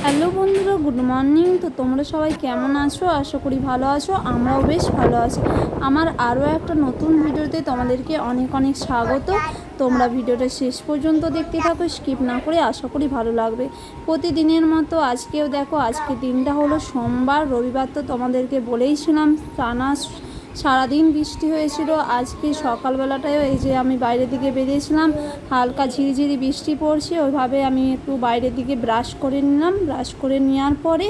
Hello বন্ধুরা, good morning. তো তোমরা সবাই কেমন আছো? আশা করি ভালো আছো। আমরাও বেশ ভালো আছি। আমার আরও একটা নতুন ভিডিওতে তোমাদেরকে অনেক অনেক স্বাগত। তোমরা ভিডিওটা শেষ পর্যন্ত দেখতে থাকো, স্কিপ না করে। আশা করি ভালো লাগবে। প্রতিদিনের মতো আজকেও দেখো, আজকে দিনটা হলো সোমবার। রবিবার তো তোমাদেরকে বলেইছিলাম টানা সারাদিন বৃষ্টি হয়েছিল। আজকে সকালবেলাটায়ও এই যে আমি বাইরের দিকে বেরিয়েছিলাম, হালকা ঝিরিঝিরি বৃষ্টি পড়ছে। ওইভাবে আমি একটু বাইরের দিকে ব্রাশ করে নিলাম। ব্রাশ করে নেওয়ার পরে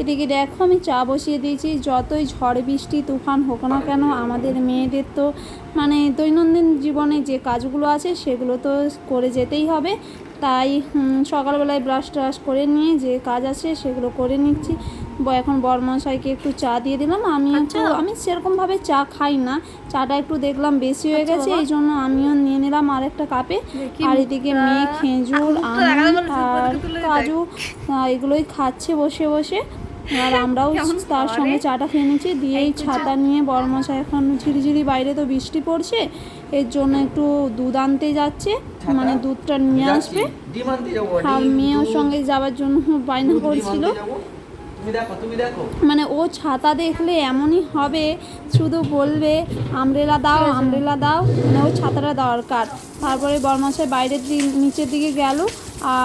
এদিকে দেখো আমি চা বসিয়ে দিয়েছি। যতই ঝড় বৃষ্টি তুফান হোক না কেন, আমাদের মেয়েদের তো মানে দৈনন্দিন জীবনে যে কাজগুলো আছে সেগুলো তো করে যেতেই হবে। তাই সকালবেলায় ব্রাশ ট্রাশ করে নিয়ে যে কাজ আছে সেগুলো করে নিচ্ছি। এখন বরমশাইকে একটু চা দিয়ে দিলাম। আমি সেরকমভাবে চা খাই না, চাটা একটু দেখলাম বেশি হয়ে গেছে, এই জন্য আমিও নিয়ে নিলাম আর একটা কাপে। আর এদিকে মেয়ে খেজুর, আম আর কাজু এগুলোই খাচ্ছে বসে বসে। আর আমরাও তার সঙ্গে চাটা খেয়ে নিচ্ছি। দিয়েই ছাতা নিয়ে বরমশাই এখন ঝিরিঝিরি বাইরে তো বৃষ্টি পড়ছে, এর জন্য একটু দুধ আনতে যাচ্ছে, মানে দুধটা নিয়ে আসবে। আর মেয়ের সঙ্গে যাওয়ার জন্য বায়না করছিল। মানে ও ছাতা দেখলে এমনই হবে, শুধু বলবে আমব্রেলা দাও আমব্রেলা দাও, মানে ও ছাতাটা দরকার। তারপরে বরমশাই বাইরের নিচের দিকে গেল,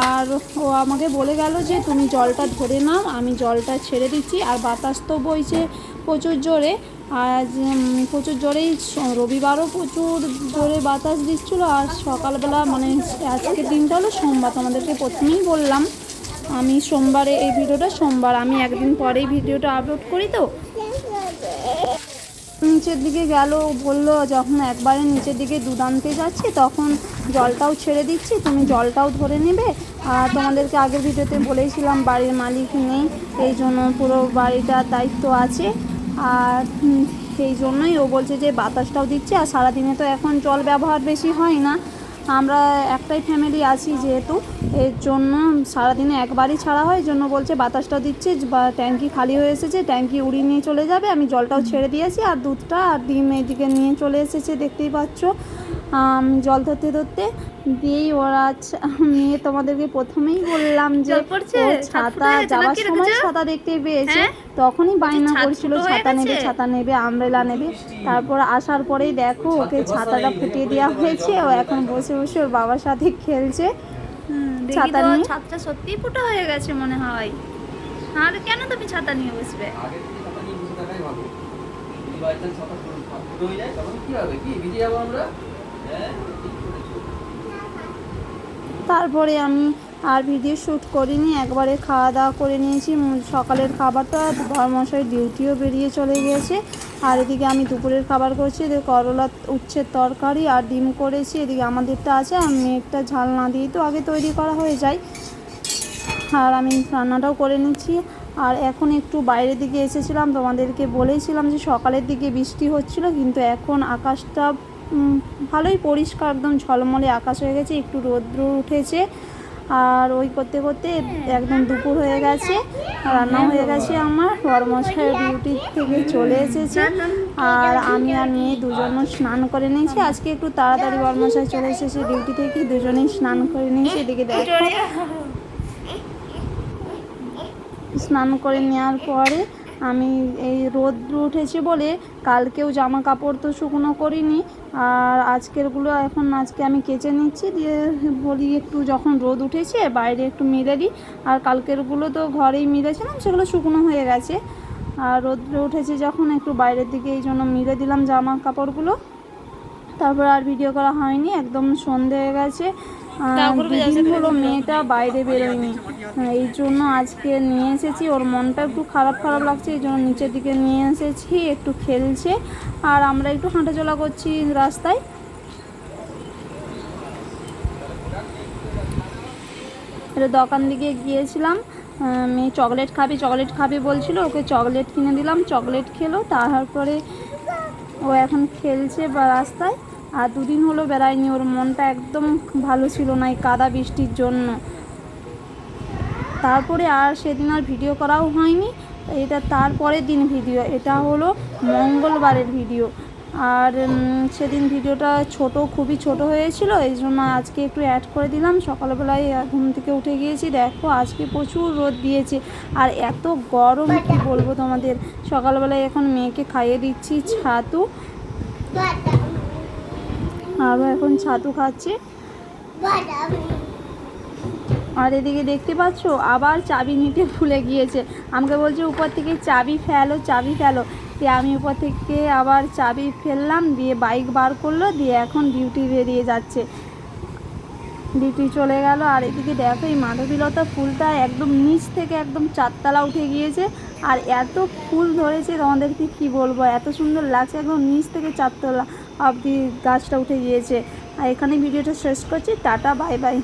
আর ও আমাকে বলে গেল যে তুমি জলটা ধরে নাও, আমি জলটা ছেড়ে দিচ্ছি। আর বাতাস তো বইছে প্রচুর জোরে, আজ প্রচুর জোরেই, রবিবারও প্রচুর জোরে বাতাস দিচ্ছিলো। আর সকালবেলা মানে আজকের দিনটা হলো সোমবার, তোমাদেরকে প্রথমেই বললাম আমি সোমবারে এই ভিডিওটা, সোমবার আমি একদিন পরেই ভিডিওটা আপলোড করি। তো নিচের দিকে গেল, বললো যখন একবারে নিচের দিকে দুধ আনতে যাচ্ছি তখন জলটাও ছেড়ে দিচ্ছি, তুমি জলটাও ধরে নেবে। আর তোমাদেরকে আগের ভিডিওতে বলেছিলাম বাড়ির মালিক নেই, এই জন্য পুরো বাড়িটার দায়িত্ব আছে। আর সেই জন্যই ও বলছে যে বাতাসটাও দিচ্ছে। আর সারাদিনে তো এখন জল ব্যবহার বেশি হয় না, আমরা একটাই ফ্যামিলি আছি যেহেতু, এর জন্য সারাদিনে একবারই ছাড়া হয়। জন্য বলছে বাতাসটা দিচ্ছে, বা ট্যাঙ্কি খালি হয়ে এসেছে, ট্যাঙ্কি উড়িয়ে নিয়ে চলে যাবে। আমি জলটাও ছেড়ে দিয়েছি, আর দুধটা আর ডিম এদিকে নিয়ে চলে এসেছে, দেখতেই পাচ্ছ। জল ধরতে ধরতে দিয়েই ওরা মেয়ে, তোমাদেরকে প্রথমেই বললাম যে ও ছাতা যাওয়ার সময় ছাতা দেখতে পেয়েছে, তখনই বায়না করছিল ছাতা নেবে ছাতা নেবে আমব্রেলা নেবে। তারপর আসার পরেই দেখো ওকে ছাতাটা ফুটিয়ে দেওয়া হয়েছে, ও এখন বসে বসে ওর বাবার সাথে খেলছে ছাতা নিয়ে। ছাতা সত্যিই ফুটা হয়ে গেছে মনে হয়। আর কেন তুমি ছাতা নিয়ে বসবে? তারপরে আমি আর ভিডিও শ্যুট করিনি, একবারে খাওয়া দাওয়া করে নিয়েছি সকালের খাবারটা। বরমশাই ডিউটিও বেরিয়ে চলে গিয়েছে। আর এদিকে আমি দুপুরের খাবার করছি, এদিকে করলা উচ্ছের তরকারি আর ডিম করেছি। এদিকে আমাদেরটা আছে, আর মেয়েরটা ঝাল না দিয়েই তো আগে তৈরি করা হয়ে যায়। আর আমি রান্নাটাও করে নিচ্ছি। আর এখন একটু বাইরের দিকে এসেছিলাম, তোমাদেরকে বলেছিলাম যে সকালের দিকে বৃষ্টি হচ্ছিল, কিন্তু এখন আকাশটা ভালোই পরিষ্কার, একদম ঝলমলে আকাশ হয়ে গেছে, একটু রৌদ্র উঠেছে। আর ওই করতে করতে একদম দুপুর হয়ে গেছে, রান্নাও হয়ে গেছে। আমার বরমশাই ডিউটি থেকে চলে এসেছে, আর আমি আর মেয়ে দুজনও স্নান করে নিয়েছি। আজকে একটু তাড়াতাড়ি বরমশাই চলে এসেছে ডিউটি থেকে, দুজনেই স্নান করে নিয়েছি। এদিকে দেখো স্নান করে নেওয়ার পরে আমি এই রোদ্র উঠেছে বলে কালকেও জামা কাপড় তো শুকনো করিনি, আর আজকে আমি কেচে নিচ্ছি। দিয়ে বলি একটু যখন রোদ উঠেছে বাইরে একটু মেলে দিই। আর কালকেরগুলো তো ঘরেই মিলেছিলাম, সেগুলো শুকনো হয়ে গেছে। আর রোদ্র উঠেছে যখন একটু বাইরের দিকে, এই জন্য মিলে দিলাম জামা কাপড়গুলো। তারপর আর ভিডিও করা হয়নি, একদম সন্ধে হয়ে গেছে। দুদিন হলো মেয়েটা বাইরে বেরোয়নি, এই জন্য আজকে নিয়ে এসেছি। ওর মনটা একটু খারাপ খারাপ লাগছে, এই জন্য নিচের দিকে নিয়ে এসেছি, একটু খেলছে। আর আমরা একটু হাঁটাচলা করছি রাস্তায়। এটা দোকান দিকে গিয়েছিলাম, মেয়ে চকলেট খাবি বলছিল, ওকে চকলেট কিনে দিলাম, চকলেট খেলো। তারপরে ও এখন খেলছে বা রাস্তায়। আর দুদিন হলো বেড়ায়নি, ওর মনটা একদম ভালো ছিল না এই কাদা বৃষ্টির জন্য। তারপরে আর সেদিন আর ভিডিও করাও হয়নি। এটা তারপরের দিন ভিডিও, এটা হলো মঙ্গলবারের ভিডিও। আর সেদিন ভিডিওটা খুবই ছোট হয়েছিল, এই জন্য আজকে একটু অ্যাড করে দিলাম। সকালবেলায় ঘুম থেকে উঠে গিয়েছি, দেখো আজকে প্রচুর রোদ দিয়েছে আর এত গরম কি বলবো তোমাদের। সকালবেলায় এখন মেয়েকে খাইয়ে দিচ্ছি ছাতু, আরও এখন ছাতু খাচ্ছি। আর এদিকে দেখতে পাচ্ছ আবার চাবি নিতে ভুলে গিয়েছে, আমাকে বলছে উপর থেকে চাবি ফেলো চাবি ফেলো, দিয়ে আমি উপর থেকে আবার চাবি ফেললাম, দিয়ে বাইক বার করলো, দিয়ে এখন ডিউটি বেরিয়ে যাচ্ছে, ডিউটি চলে গেল। আর এদিকে দেখো এই মাধবীলতা ফুলটা একদম নিচ থেকে একদম 4তলা উঠে গিয়েছে, আর এত ফুল ধরেছে তোমাদেরকে কি বলবো, এত সুন্দর লাগছে, একদম নিচ থেকে 4তলা অবধি গাছটা উঠে গিয়েছে। আর এখানে ভিডিওটা শেষ করছি, টাটা বাই বাই।